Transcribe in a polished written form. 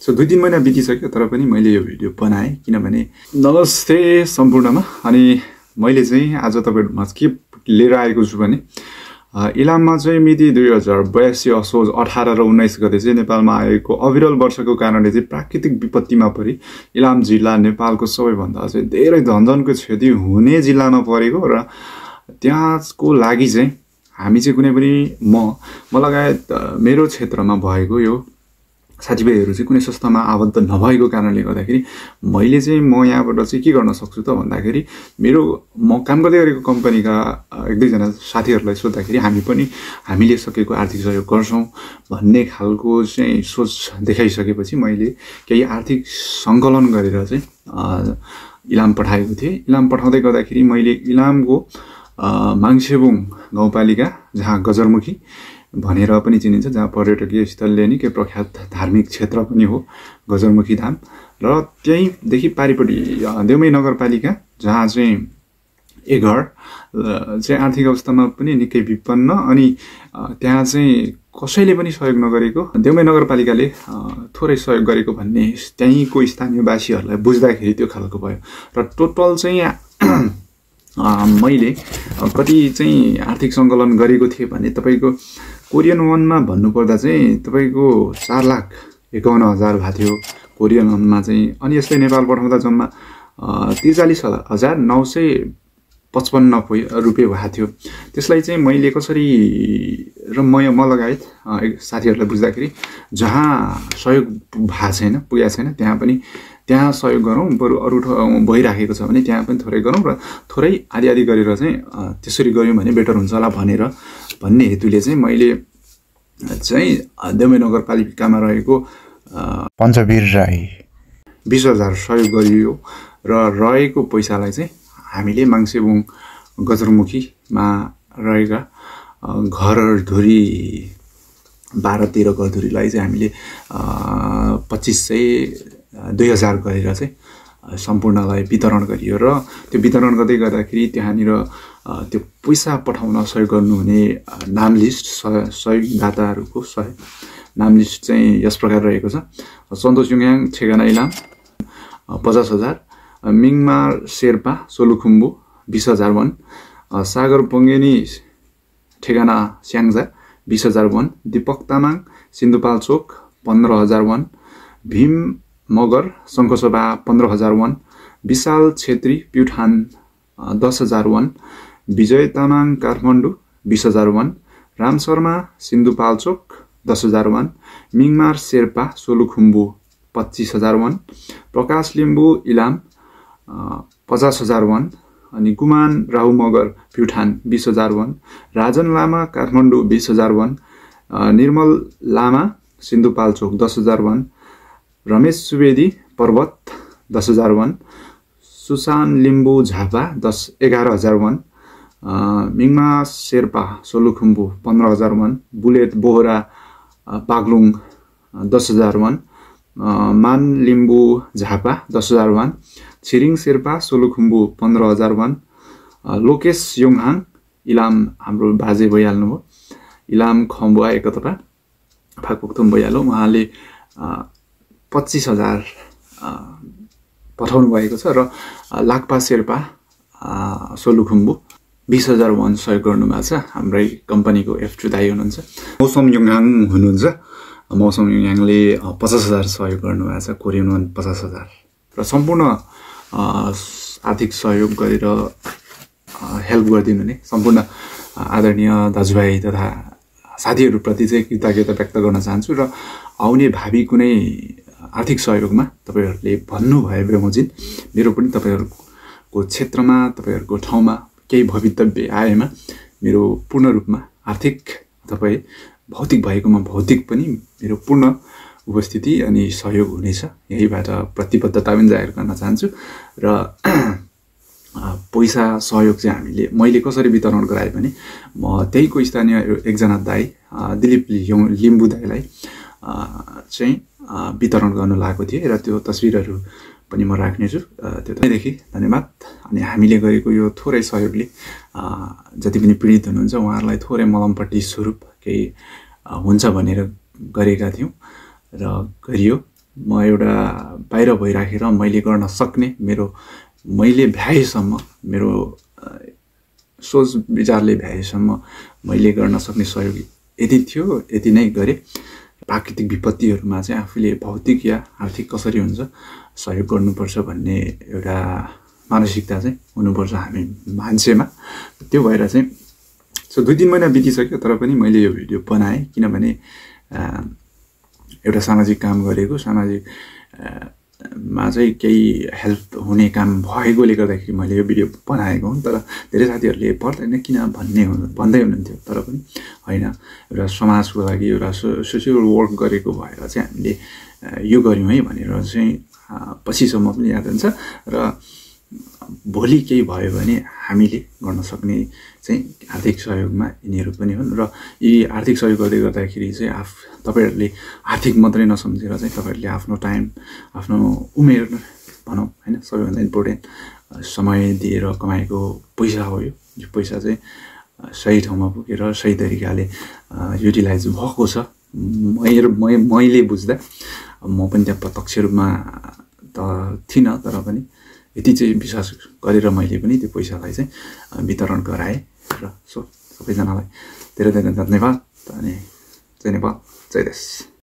So 2-3 महिना बितिसक्यो तर पनि मैले यो भिडियो बनाएँ किनभने नमस्ते सम्पूर्णमा। अनि मैले चाहिँ आज तपाईहरुमा के लिएर आएको छु भने इलाममा चाहिँ मिति 2082 असोज 18 र 19 गते चाहिँ नेपालमा आएको अविरल वर्षाको कारणले चाहिँ प्राकृतिक विपत्तिमा परि इलाम जिल्ला नेपालको सबैभन्दा चाहिँ धेरै धनजनको क्षति हुने जिल्लामा परेको र त्यसको लागि चाहिँ हामी चाहिँ कुनै पनि म लगायत मेरो क्षेत्रमा भएको यो साथीभाइहरु चाहिँ कुनै संस्थामा आबद्ध नभएको कारणले गर्दाखेरि मैले चाहिँ म यहाँबाट चाहिँ के गर्न सक्छु त भन्दाखेरि मेरो म काम गर्दै गरेको कम्पनीका एक दुई जना साथीहरुलाई सोध्दाखेरि हामीले सकेको आर्थिक सहयोग गर्छौं भन्ने खालको चाहिँ सोच देखाइसकेपछि मैले केही आर्थिक संकलन गरेर चाहिँ इलाम पठाएको थिए। इलाम पठाउँदै गर्दाखेरि मैले इलामको माङसेबुङ गाउँपालिका जहाँ गजरमुखी भनेर पनि चिनिन्छ, जहाँ पर्यटकीय स्थलले नि के प्रख्यात धार्मिक क्षेत्र पनि हो गजरमुखी धाम, र त्यहीदेखि पारिपट्टि देउमै नगरपालिका जहाँ चाहिँ एक घर चाहिँ आर्थिक अवस्थामा पनि निकै विपन्न अनि त्यहाँ चाहिँ कसैले पनि सहयोग नगरेको, देउमै नगरपालिकाले थोरै सहयोग गरेको भन्ने त्यहीँको स्थानीयवासीहरूलाई बुझ्दाखेरि त्यो खालको भयो। र टोटल चाहिँ मैले कति चाहिँ आर्थिक संकलन गरेको थिए भने तपाईको कोरियन वनमा भन्नुपर्दा चाहिँ तपाईको 4,51,000 भएको थियो कोरियन वनमा चाहिँ। अनि यसले नेपाल पठाउँदा जम्मा 43,955 रुपैयाँ भएको थियो। त्यसलाई चाहिँ मैले कसरी र म लगायत साथीहरुलाई बुझ्दाखेरि जहाँ सहयोग भएको छैन पुगेको छैन त्यहाँ सहयोग गरौँ, बरु अरु भइराखेको छ भने त्यहाँ पनि थोरै गरौँ र थोरै आदि गरेर चाहिँ त्यसरी गर्यौं भने बेटर हुन्छ होला भन्ने हेतुले चाहिँ मैले चाहिँ देउमै नगरपालिकामा रहेको पञ्चवीर राई 20,000 सहयोग गरियो र रहेको पैसालाई चाहिँ हामीले माङसेबुङ गजरमुखीमा रहेका घरधुरी 12-13 घरधुरीलाई चाहिँ हामीले 2,000 गरेर चाहिँ सम्पूर्णलाई वितरण गरियो। र त्यो वितरण गर्दै गर्दाखेरि त्यहाँनिर त्यो पैसा पठाउन सहयोग गर्नुहुने नाम लिस्ट सहयोगदाताहरूको नाम लिस्ट चाहिँ यस प्रकार रहेको छ। सन्तोष युङयाङ ठेगाना इलाम 50,000, मिङमार शेर्पा सोलुखुम्बु 20,000 वन, सागर पङ्गेनी ठेगाना स्याङ्जा 20,000 वन, दीपक तामाङ सिन्धुपाल्चोक 15,000 वन, भीम मगर शङ्खसभा 15,000 वन, विशाल छेत्री प्युठान 10,000 वन, विजय तामाङ काठमाडौँ 20,000 वन, राम शर्मा सिन्धुपाल्चोक 10,000 वन, मिङमार शेर्पा सोलुखुम्बु 25,000 वन, प्रकाश लिम्बु इलाम 50,000 वन, अनि गुमान राहु मगर प्युठान 20,000 वन, राजन लामा काठमाडौँ 20,000 वन, निर्मल लामा सिन्धुपाल्चोक 10,000 वन, रमेश सुवेदी पर्वत 10,000 वन, सुसान लिम्बु झापा 11,000 वन, मिङमा शेर्पा सोलुखुम्बु 15,000 वन, बुलेट बोहरा बागलुङ 10,000 वन, मान लिम्बु झापा 10,000 वन, छिरिङ शेर्पा सोलुखुम्बु 15,000 वन, लोकेश योङहाङ इलाम हाम्रो बाजे भइहाल्नु भयो, इलाम खम्बुआ एकतपा फाकपोक्थुम भइहाल्यो, उहाँले 25,000 पठाउनु भएको छ। र लाक्पा शेर्पा सोलुखुम्बु 20,000 वन सहयोग गर्नु भएको छ। हाम्रै कम्पनीको F2 दाइ हुनुहुन्छ, मौसम युङहाङ हुनुहुन्छ। मौसम युङहाङले 50,000 सहयोग गर्नु भएको छ, कोरियन वन 50,000 र सम्पूर्ण आर्थिक सहयोग गरेर हेल्प गरिदिनु हुने सम्पूर्ण आदरणीय दाजुभाइ तथा साथीहरुप्रति चाहिँ कृतज्ञता व्यक्त गर्न चाहन्छु। र आउने भावी कुनै आर्थिक सहयोगमा तपाईहरुले भन्नु भए बमोजिम मेरो पनि तपाईहरुको क्षेत्रमा तपाईहरुको ठाउँमा केही भवितव्य आएमा मेरो पूर्ण रूपमा आर्थिक तपाई भौतिक भएकोमा भौतिक पनि मेरो पूर्ण उपस्थिति अनि सहयोग हुनेछ। यहीबाट प्रतिबद्धता पनि जाहेर गर्न चाहन्छु। र पैसा सहयोग चाहिँ मैले कसरी वितरण गराए भने म त्यहीको स्थानीय एकजना दाइ दिलीप लिम्बु दाइलाई चाहिँ वितरण गर्न लागेको थिए र त्यो तस्बिरहरू पनि म राख्ने छु। त्यतिदेखि धन्यवाद। अनि हामीले गरेको यो थोरै सहयोगले जति पनि पीडित हुनुहुन्छ उहाँहरूलाई थोरै मलमपट्टि स्वरूप केही हुन्छ भनेर गरेका थियौं र गरियो। म एउटा बाहिर भइराखेर मैले गर्न सक्ने मैले भ्याएसम्म मेरो सोच विचारले भ्याएसम्म मैले गर्न सक्ने सहयोग यति थियो, यति नै गरे। प्राकृतिक विपत्तिहरूमा चाहिँ आफूले भौतिक या आर्थिक कसरी हुन्छ सहयोग गर्नुपर्छ भन्ने एउटा मानसिकता चाहिँ हुनुपर्छ हामी मान्छेमा। त्यो भएर चाहिँ 2-3 महिना बितिसक्यो तर पनि मैले यो भिडियो बनाएँ, किनभने एउटा सामाजिक काम गरेको, सामाजिक मा चाहिँ केही हेल्प हुने काम भएकोले गर्दाखेरि मैले यो भिडियो बनाएको हुँ। तर धेरै साथीहरूले पर्दैन किन भन्दै हुनुहुन्थ्यो, तर पनि होइन, एउटा समाजको लागि एउटा सोसियल वर्क गरेको भएर चाहिँ हामीले यो गऱ्यौँ है भनेर चाहिँ पछिसम्म पनि याद हुन्छ। र भोलि केही भयो भने हामीले गर्न सक्ने चाहिँ आर्थिक सहयोगमा यिनीहरू पनि हुन्। र यी आर्थिक सहयोग गर्दै गर्दाखेरि चाहिँ तपाईहरूले आर्थिक मात्रै नसम्झेर चाहिँ तपाईहरूले आफ्नो टाइम, आफ्नो उमेर भनौँ होइन, सबैभन्दा इम्पोर्टेन्ट समय दिएर कमाएको पैसा हो। यो पैसा चाहिँ सही ठाउँमा पुगेर सही तरिकाले युटिलाइज भएको छ। मैले बुझ्दा म पनि त्यहाँ प्रत्यक्ष रूपमा त थिइनँ, तर पनि यति चाहिँ विश्वास गरेर मैले पनि त्यो पैसालाई चाहिँ वितरण गराएँ। र सबैजनालाई धेरै धेरै धन्यवाद। अनि जय नेपाल, जय देश।